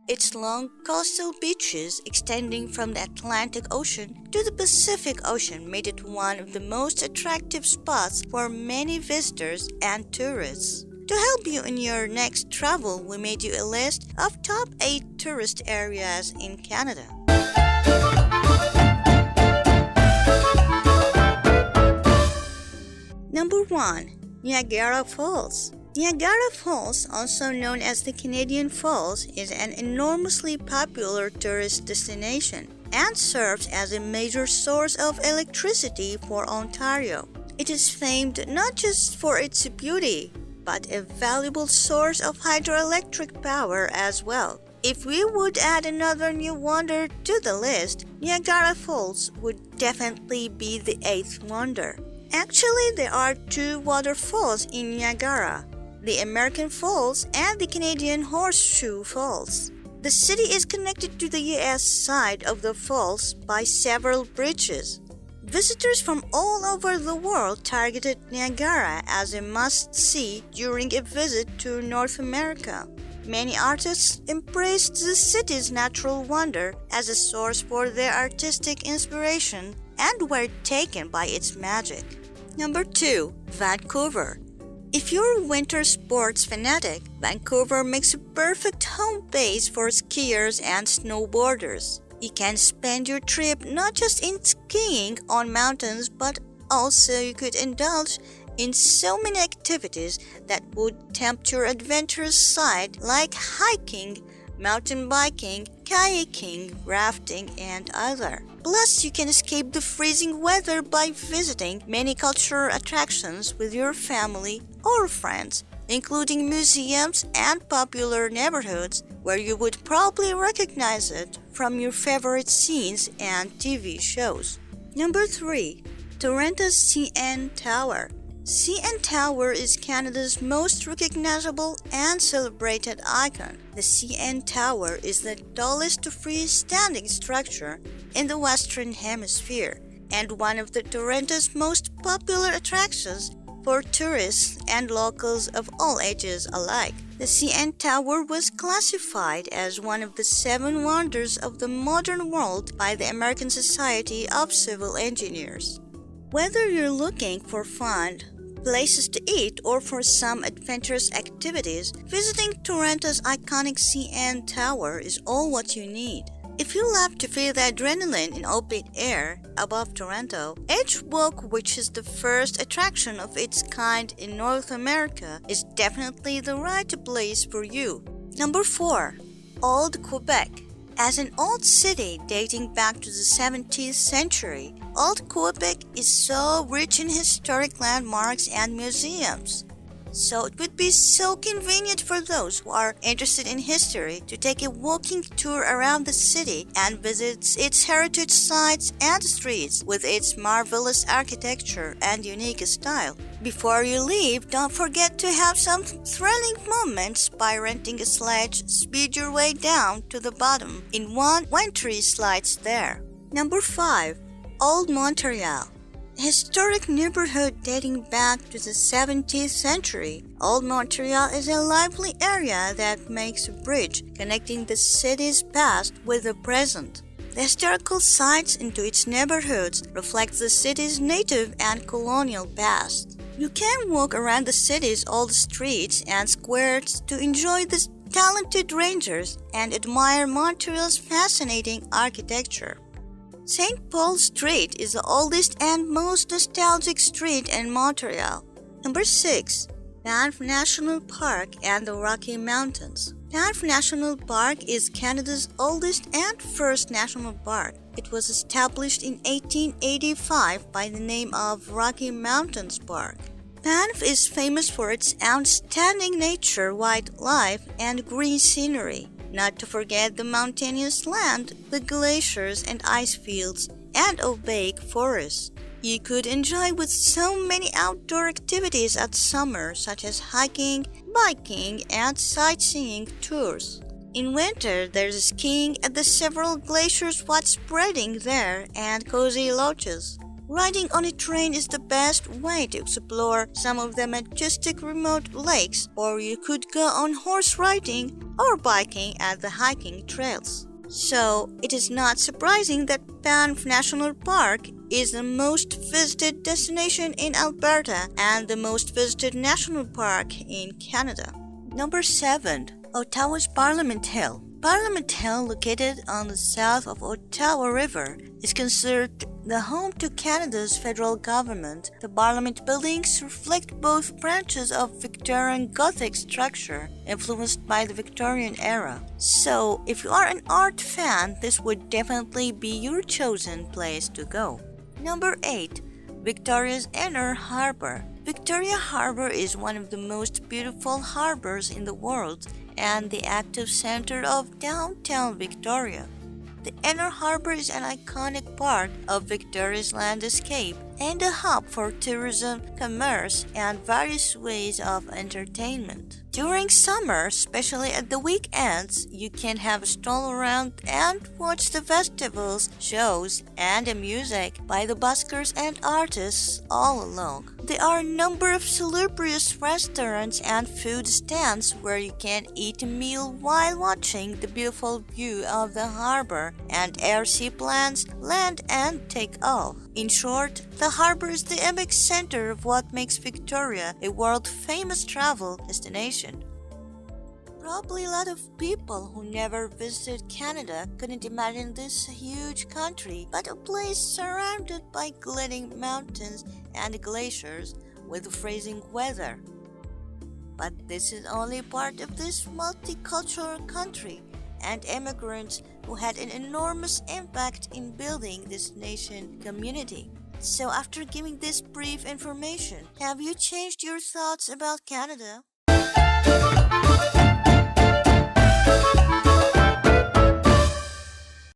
Its long coastal beaches extending from the Atlantic Ocean to the Pacific Ocean made it one of the most attractive spots for many visitors and tourists. To help you in your next travel, we made you a list of top 8 tourist areas in Canada. Number 1. Niagara Falls. Niagara Falls, also known as the Canadian Falls, is an enormously popular tourist destination and serves as a major source of electricity for Ontario. It is famed not just for its beauty, but a valuable source of hydroelectric power as well. If we would add another new wonder to the list, Niagara Falls would definitely be the 8th wonder. Actually, there are 2 waterfalls in Niagara, the American Falls and the Canadian Horseshoe Falls. The city is connected to the US side of the falls by several bridges. Visitors from all over the world targeted Niagara as a must-see during a visit to North America. Many artists embraced the city's natural wonder as a source for their artistic inspiration and were taken by its magic. Number 2. Vancouver. If you're a winter sports fanatic, Vancouver makes a perfect home base for skiers and snowboarders. You can spend your trip not just in skiing on mountains, but also you could indulge in so many activities that would tempt your adventurous side, like hiking, mountain biking, kayaking, rafting, and other. Plus, you can escape the freezing weather by visiting many cultural attractions with your family or friends, including museums and popular neighborhoods where you would probably recognize it from your favorite scenes and TV shows. Number 3. Toronto's CN Tower. CN Tower is Canada's most recognizable and celebrated icon. The CN Tower is the tallest freestanding structure in the Western Hemisphere and one of the Toronto's most popular attractions for tourists and locals of all ages alike. The CN Tower was classified as one of the 7 wonders of the modern world by the American Society of Civil Engineers. Whether you're looking for fun, places to eat, or for some adventurous activities, visiting Toronto's iconic CN Tower is all what you need. If you love to feel the adrenaline in open air above Toronto, Edgewalk, which is the first attraction of its kind in North America, is definitely the right place for you. Number 4. Old Quebec. As an old city dating back to the 17th century, Old Quebec is so rich in historic landmarks and museums. So it would be so convenient for those who are interested in history to take a walking tour around the city and visit its heritage sites and streets with its marvelous architecture and unique style. Before you leave, don't forget to have some thrilling moments by renting a sledge, speed your way down to the bottom in one wintry slides there. Number 5. Old Montreal. A historic neighborhood dating back to the 17th century, Old Montreal is a lively area that makes a bridge connecting the city's past with the present. The historical sites into its neighborhoods reflect the city's native and colonial past. You can walk around the city's old streets and squares to enjoy the talented rangers and admire Montreal's fascinating architecture. St. Paul Street is the oldest and most nostalgic street in Montreal. Number 6. Banff National Park and the Rocky Mountains. Banff National Park is Canada's oldest and first national park. It was established in 1885 by the name of Rocky Mountains Park. Banff is famous for its outstanding nature, wildlife, and green scenery. Not to forget the mountainous land, the glaciers and ice fields, and opaque forests. You could enjoy with so many outdoor activities at summer, such as hiking, biking, and sightseeing tours. In winter, there's skiing at the several glaciers, what spreading there, and cozy lodges. Riding on a train is the best way to explore some of the majestic remote lakes, or you could go on horse riding or biking at the hiking trails. So, it is not surprising that Banff National Park is the most visited destination in Alberta and the most visited national park in Canada. Number 7. Ottawa's Parliament Hill. Parliament Hill, located on the south of Ottawa River, is considered the home to Canada's federal government. The Parliament buildings reflect both branches of Victorian Gothic structure influenced by the Victorian era. So, if you are an art fan, this would definitely be your chosen place to go. Number 8. Victoria's Inner Harbour. Victoria Harbour is one of the most beautiful harbours in the world and the active center of downtown Victoria. The Inner Harbour is an iconic part of Victoria's landscape and a hub for tourism, commerce, and various ways of entertainment. During summer, especially at the weekends, you can have a stroll around and watch the festivals, shows, and the music by the buskers and artists all along. There are a number of salubrious restaurants and food stands where you can eat a meal while watching the beautiful view of the harbor and air seaplanes land and take off. In short, the harbor is the epic center of what makes Victoria a world-famous travel destination. Probably a lot of people who never visited Canada couldn't imagine this huge country, but a place surrounded by glittering mountains and glaciers with freezing weather. But this is only part of this multicultural country and immigrants who had an enormous impact in building this nation community. So after giving this brief information, have you changed your thoughts about Canada?